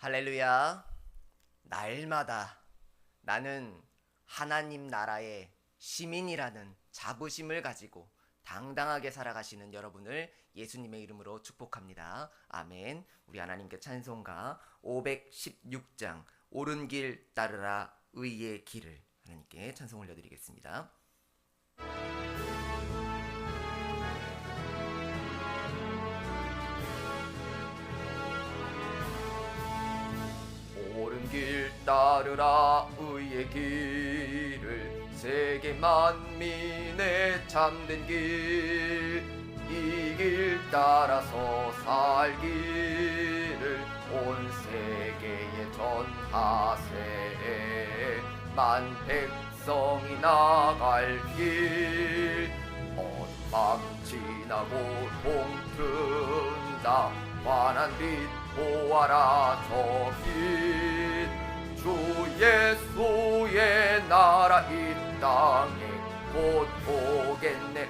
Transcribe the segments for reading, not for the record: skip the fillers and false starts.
할렐루야. 날마다 나는 하나님 나라의 시민이라는 자부심을 가지고 당당하게 살아가시는 여러분을 예수님의 이름으로 축복합니다. 아멘. 우리 하나님께 찬송가 516장 옳은 길 따르라 의의 길을 하나님께 찬송 올려드리겠습니다. 옳은 길 따르라 의의 길을 세계 만민의 참된 길 이 길 따라서 살기를 온 세계에 전하세 만 백성이 나갈 길 어둠밤 지나고 동튼다 환한 빛 보아라 저 빛 주 예수의 나라 이 땅에 곧 오겠네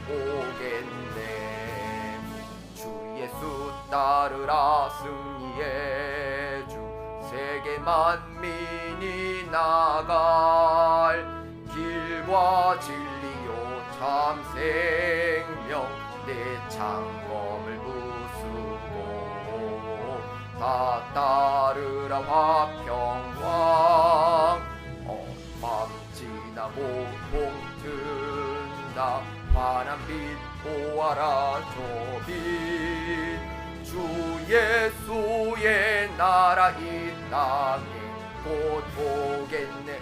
주 예수 따르라 승리의 주 세계 만민이 나갈 길과 진리요 참 생명 내 창검을 부수고 다 따르라 화평왕 밤 지나고 동튼다 환한 빛 보아라 저 빛 주 예수의 나라 이 땅에 곧 오겠네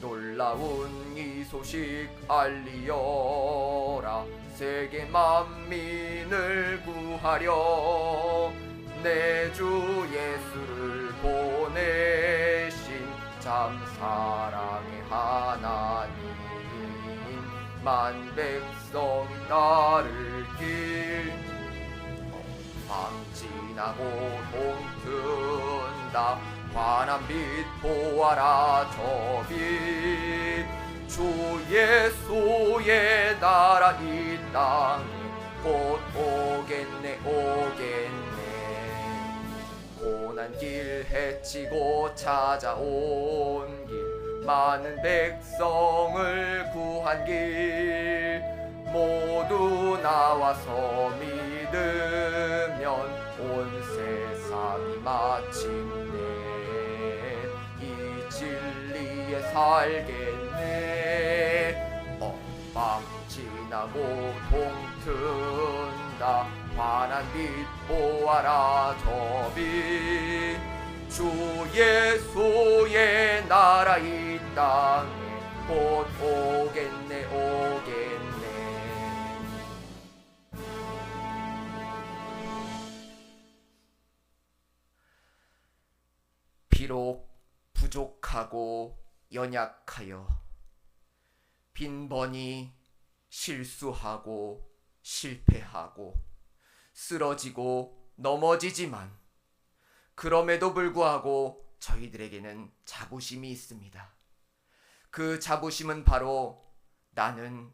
놀라운 이 소식 알리어라 세계 만민을 구하려 내 주 예수를 보내신 참 사랑의 하나님 만 백성이 따를 길 밤 지나고 동튼다 환한 빛 보아라 저 빛 주 예수의 나라 이 땅에 곧 오겠네 고난 길 헤치고 찾아온 길 많은 백성을 구한 길 모두 나와서 믿으면 온 세상이 마침내 이 진리에 살겠네 밤 지나고 동튼다 환한 빛 보아라 저 빛 주 예수의 나라 이 땅에 곧 오겠네 비록 부족하고 연약하여 빈번히 실수하고 실패하고 쓰러지고 넘어지지만 그럼에도 불구하고 저희들에게는 자부심이 있습니다. 그 자부심은 바로 나는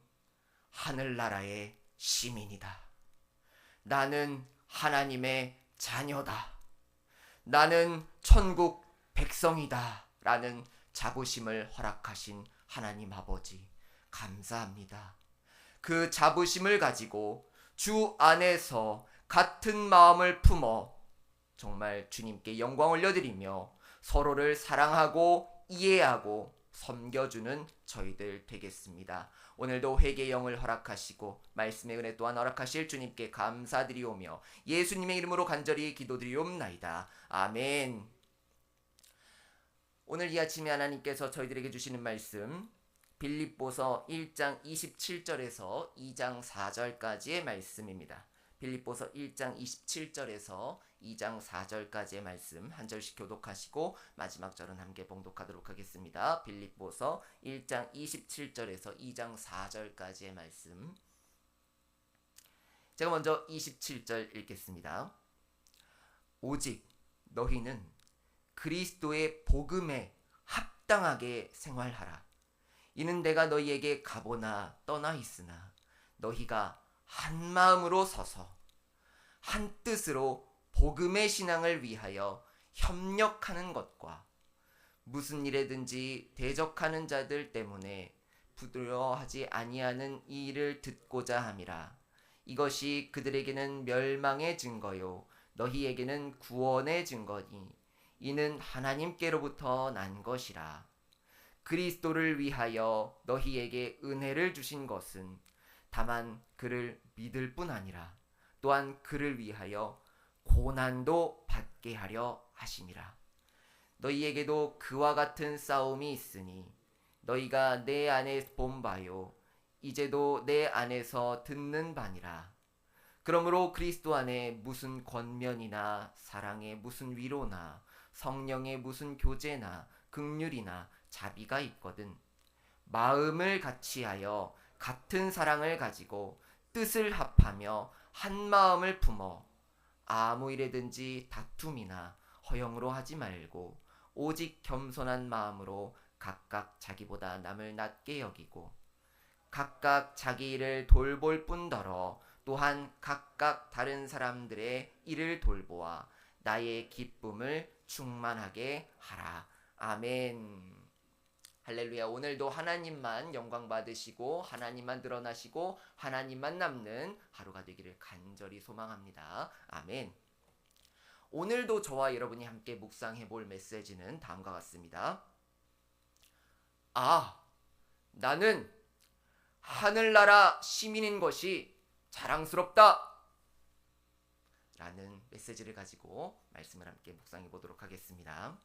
하늘나라의 시민이다. 나는 하나님의 자녀다. 나는 천국 백성이다. 라는 자부심을 허락하신 하나님 아버지 감사합니다. 그 자부심을 가지고 주 안에서 같은 마음을 품어 정말 주님께 영광 올려드리며 서로를 사랑하고 이해하고 섬겨주는 저희들 되겠습니다. 오늘도 회개의 영을 허락하시고 말씀의 은혜 또한 허락하실 주님께 감사드리오며 예수님의 이름으로 간절히 기도드리옵나이다. 아멘. 오늘 이 아침에 하나님께서 저희들에게 주시는 말씀 빌립보서 1장 27절에서 2장 4절까지의 말씀입니다. 빌립보서 1장 27절에서 2장 4절까지의 말씀 한 절씩 교독하시고 마지막 절은 함께 봉독하도록 하겠습니다. 빌립보서 1장 27절에서 2장 4절까지의 말씀. 제가 먼저 27절 읽겠습니다. 오직 너희는 그리스도의 복음에 합당하게 생활하라. 이는 내가 너희에게 가보나 떠나 있으나 너희가 한 마음으로 서서 한 뜻으로 복음의 신앙을 위하여 협력하는 것과 무슨 일에든지 대적하는 자들 때문에 부끄러워하지 아니하는 이 일을 듣고자 함이라. 이것이 그들에게는 멸망의 증거요 너희에게는 구원의 증거니 이는 하나님께로부터 난 것이라. 그리스도를 위하여 너희에게 은혜를 주신 것은 다만 그를 믿을 뿐 아니라 또한 그를 위하여 고난도 받게 하려 하심이라. 너희에게도 그와 같은 싸움이 있으니 너희가 내 안에 본 바요 이제도 내 안에서 듣는 바니라. 그러므로 그리스도 안에 무슨 권면이나 사랑의 무슨 위로나 성령의 무슨 교제나 긍휼이나 자비가 있거든 마음을 같이하여 같은 사랑을 가지고 뜻을 합하며 한 마음을 품어 아무 일에든지 다툼이나 허영으로 하지 말고 오직 겸손한 마음으로 각각 자기보다 남을 낮게 여기고 각각 자기 일을 돌볼 뿐더러 또한 각각 다른 사람들의 일을 돌보아 나의 기쁨을 충만하게 하라. 아멘. 할렐루야. 오늘도 하나님만 영광 받으시고 하나님만 드러나시고 하나님만 남는 하루가 되기를 간절히 소망합니다. 아멘. 오늘도 저와 여러분이 함께 묵상해 볼 메시지는 다음과 같습니다. 나는 하늘나라 시민인 것이 자랑스럽다 라는 메시지를 가지고 말씀을 함께 묵상해 보도록 하겠습니다.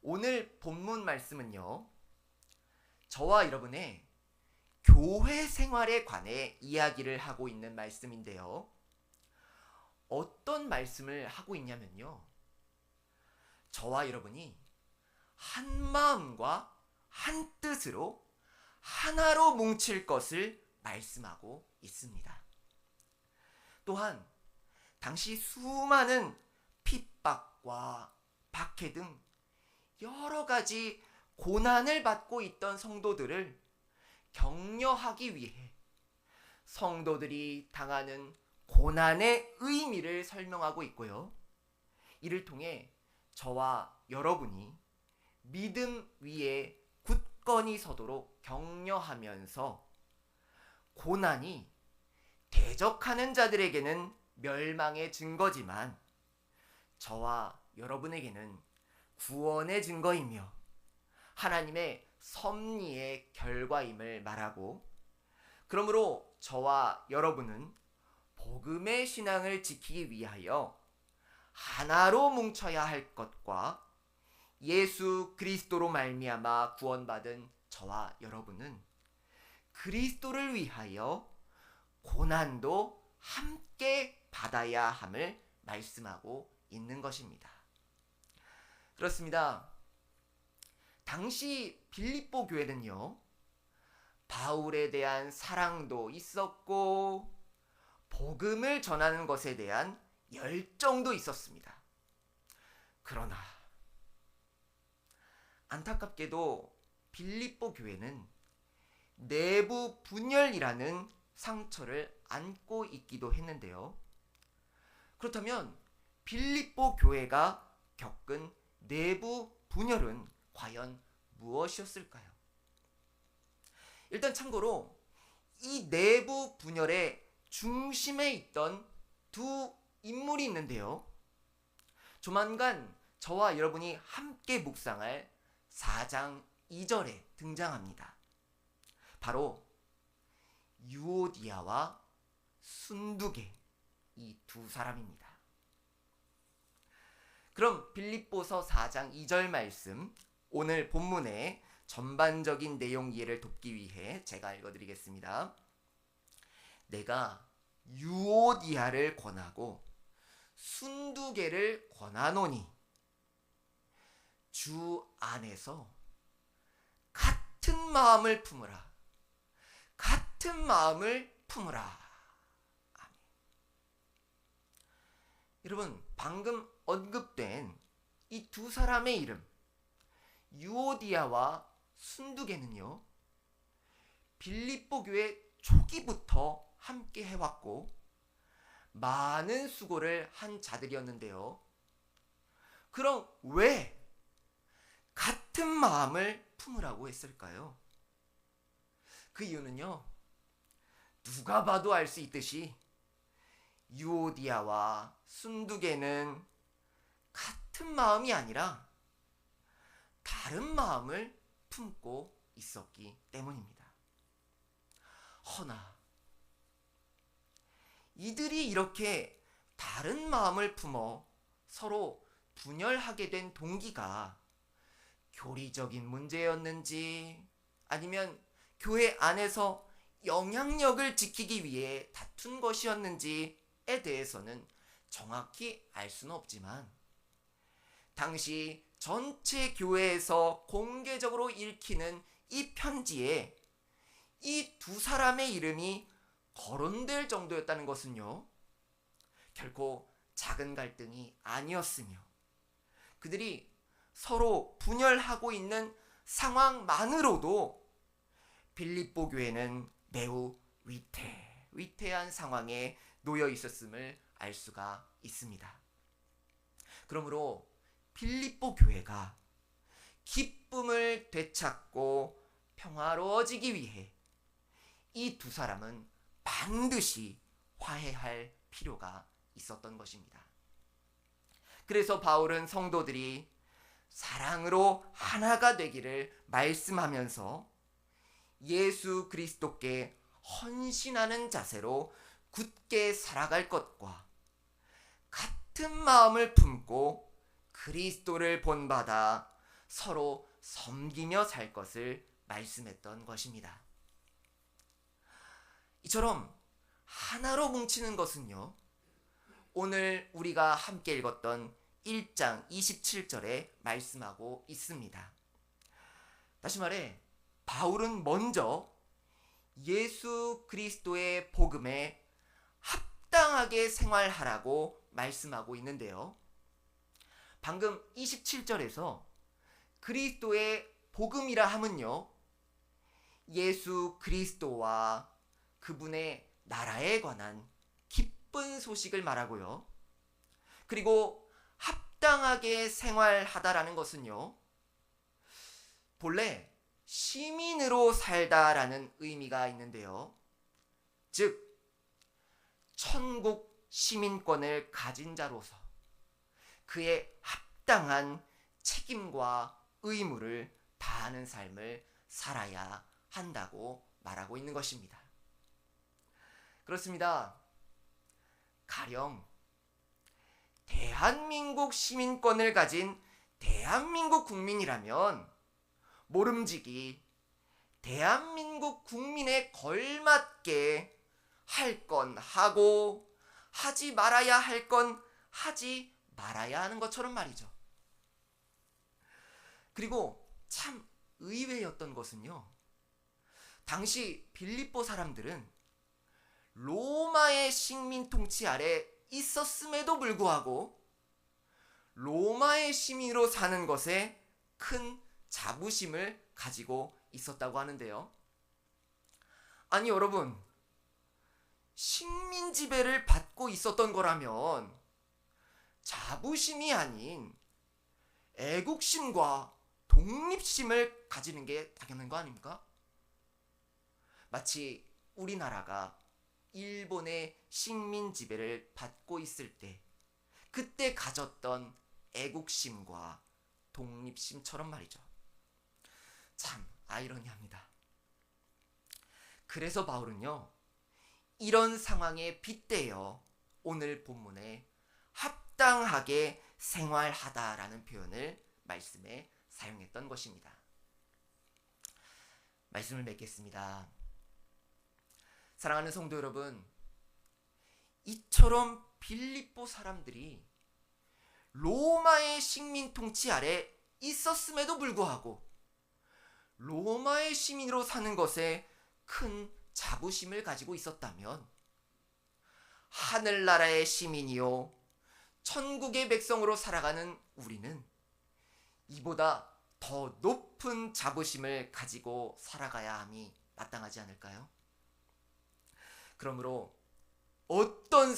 오늘 본문 말씀은요, 저와 여러분의 교회 생활에 관해 이야기를 하고 있는 말씀인데요. 어떤 말씀을 하고 있냐면요, 저와 여러분이 한 마음과 한 뜻으로 하나로 뭉칠 것을 말씀하고 있습니다. 또한 당시 수많은 핍박과 박해 등 여러 가지 고난을 받고 있던 성도들을 격려하기 위해 성도들이 당하는 고난의 의미를 설명하고 있고요. 이를 통해 저와 여러분이 믿음 위에 굳건히 서도록 격려하면서 고난이 대적하는 자들에게는 멸망의 증거지만 저와 여러분에게는 구원의 증거이며 하나님의 섭리의 결과임을 말하고, 그러므로 저와 여러분은 복음의 신앙을 지키기 위하여 하나로 뭉쳐야 할 것과 예수 그리스도로 말미암아 구원받은 저와 여러분은 그리스도를 위하여 고난도 함께 받아야 함을 말씀하고 있는 것입니다. 그렇습니다. 당시 빌립보 교회는요, 바울에 대한 사랑도 있었고 복음을 전하는 것에 대한 열정도 있었습니다. 그러나 안타깝게도 빌립보 교회는 내부 분열이라는 상처를 안고 있기도 했는데요. 그렇다면 빌립보 교회가 겪은 내부 분열은 과연 무엇이었을까요? 일단 참고로 이 내부 분열의 중심에 있던 두 인물이 있는데요. 조만간 저와 여러분이 함께 묵상할 4장 2절에 등장합니다. 바로 유오디아와 순두계, 이 두 사람입니다. 그럼 빌립보서 4장 2절 말씀, 오늘 본문의 전반적인 내용 이해를 돕기 위해 제가 읽어드리겠습니다. 내가 유오디아를 권하고 순두계를 권하노니 주 안에서 같은 마음을 품으라. 같은 마음을 품으라. 아멘. 여러분, 방금 언급된 이 두 사람의 이름, 유오디아와 순두계는요, 빌립보 교회 초기부터 함께 해왔고 많은 수고를 한 자들이었는데요. 그럼 왜 같은 마음을 품으라고 했을까요? 그 이유는요, 누가 봐도 알 수 있듯이 유오디아와 순두개는 같은 마음이 아니라 다른 마음을 품고 있었기 때문입니다. 허나 이들이 이렇게 다른 마음을 품어 서로 분열하게 된 동기가 교리적인 문제였는지 아니면 교회 안에서 영향력을 지키기 위해 다툰 것이었는지에 대해서는 정확히 알 수는 없지만 당시 전체 교회에서 공개적으로 읽히는 이 편지에 이 두 사람의 이름이 거론될 정도였다는 것은요, 결코 작은 갈등이 아니었으며 그들이 서로 분열하고 있는 상황만으로도 빌립보 교회는 매우 위태한 상황에 놓여 있었음을 알 수가 있습니다. 그러므로 빌립보 교회가 기쁨을 되찾고 평화로워지기 위해 이 두 사람은 반드시 화해할 필요가 있었던 것입니다. 그래서 바울은 성도들이 사랑으로 하나가 되기를 말씀하면서 예수 그리스도께 헌신하는 자세로 굳게 살아갈 것과 같은 마음을 품고 그리스도를 본받아 서로 섬기며 살 것을 말씀했던 것입니다. 이처럼 하나로 뭉치는 것은요, 오늘 우리가 함께 읽었던 1장 27절에 말씀하고 있습니다. 다시 말해 바울은 먼저 예수 그리스도의 복음에 합당하게 생활하라고 말씀하고 있는데요. 방금 27절에서 그리스도의 복음이라 함은요, 예수 그리스도와 그분의 나라에 관한 기쁜 소식을 말하고요. 그리고 합당하게 생활하다라는 것은요, 본래 시민으로 살다라는 의미가 있는데요. 즉, 천국 시민권을 가진 자로서 그의 합당한 책임과 의무를 다하는 삶을 살아야 한다고 말하고 있는 것입니다. 그렇습니다. 가령 대한민국 시민권을 가진 대한민국 국민이라면 모름지기 대한민국 국민에 걸맞게 할 건 하고 하지 말아야 할 건 하지 말아야 하는 것처럼 말이죠. 그리고 참 의외였던 것은요, 당시 빌립보 사람들은 로마의 식민 통치 아래 있었음에도 불구하고 로마의 시민으로 사는 것에 큰 자부심을 가지고 있었다고 하는데요. 아니 여러분, 식민 지배를 받고 있었던 거라면 자부심이 아닌 애국심과 독립심을 가지는 게 당연한 거 아닙니까? 마치 우리나라가 일본의 식민 지배를 받고 있을 때 그때 가졌던 애국심과 독립심처럼 말이죠. 참 아이러니합니다. 그래서 바울은요, 이런 상황에 빗대어 오늘 본문에 합당하게 생활하다라는 표현을 말씀에 사용했던 것입니다. 말씀을 맺겠습니다. 사랑하는 성도 여러분, 이처럼 빌립보 사람들이 로마의 식민 통치 아래 있었음에도 불구하고 로마의 시민으로 사는 것에 큰 자부심을 가지고 있었다면 하늘나라의 시민이요 천국의 백성으로 살아가는 우리는 이보다 더 높은 자부심을 가지고 살아가야 함이 마땅하지 않을까요? 그러므로 어떤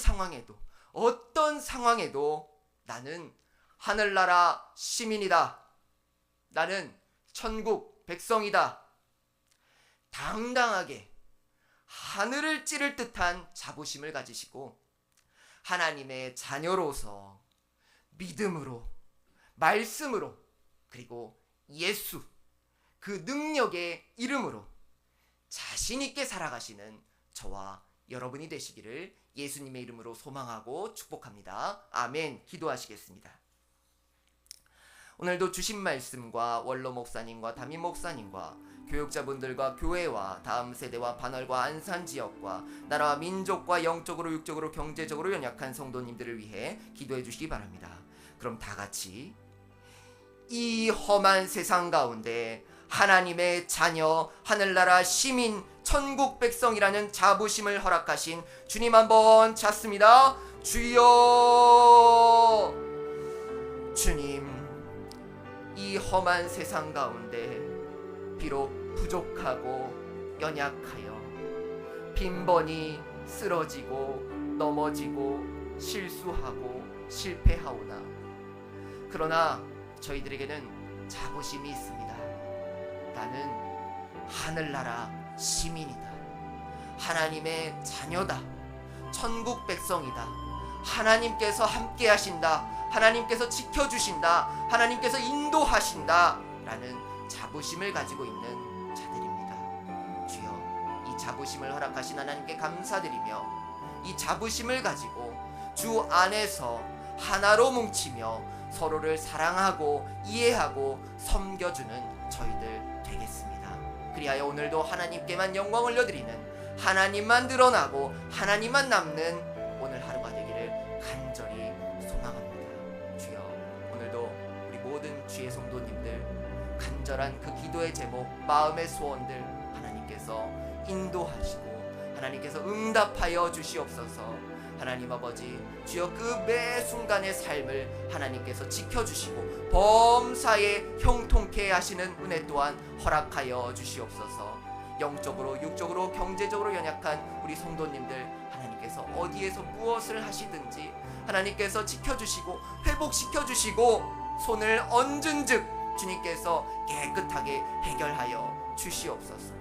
상황에도 나는 하늘나라 시민이다. 나는 천국 백성이다. 당당하게 하늘을 찌를 듯한 자부심을 가지시고 하나님의 자녀로서 믿음으로, 말씀으로, 그리고 예수, 그 능력의 이름으로 자신 있게 살아가시는 저와 여러분이 되시기를 예수님의 이름으로 소망하고 축복합니다. 아멘. 기도하시겠습니다. 오늘도 주신 말씀과 원로 목사님과 담임 목사님과 교육자분들과 교회와 다음 세대와 반월과 안산 지역과 나라와 민족과 영적으로 육적으로 경제적으로 연약한 성도님들을 위해 기도해 주시기 바랍니다. 그럼 다 같이 이 험한 세상 가운데 하나님의 자녀, 하늘나라 시민, 천국 백성이라는 자부심을 허락하신 주님 한번 찾습니다. 주여, 주님, 이 험한 세상 가운데 비록 부족하고 연약하여 빈번히 쓰러지고 넘어지고 실수하고 실패하오나 그러나 저희들에게는 자부심이 있습니다. 나는 하늘나라 시민이다. 하나님의 자녀다. 천국 백성이다. 하나님께서 함께 하신다. 하나님께서 지켜주신다. 하나님께서 인도하신다. 라는 자부심을 가지고 있는 자들입니다. 주여, 이 자부심을 허락하신 하나님께 감사드리며 이 자부심을 가지고 주 안에서 하나로 뭉치며 서로를 사랑하고 이해하고 섬겨주는 저희들 되겠습니다. 그리하여 오늘도 하나님께만 영광을 올려드리는, 하나님만 드러나고 하나님만 남는 오늘 하루가 되기를 간절히 소망합니다. 주여, 오늘도 우리 모든 주의 성도님들 간절한 그 기도의 제목, 마음의 소원들 하나님께서 인도하시고 하나님께서 응답하여 주시옵소서. 하나님 아버지, 주여 그 매 순간의 삶을 하나님께서 지켜주시고 범사에 형통케 하시는 은혜 또한 허락하여 주시옵소서. 영적으로 육적으로 경제적으로 연약한 우리 성도님들 하나님께서 어디에서 무엇을 하시든지 하나님께서 지켜주시고 회복시켜주시고 손을 얹은 즉 주님께서 깨끗하게 해결하여 주시옵소서.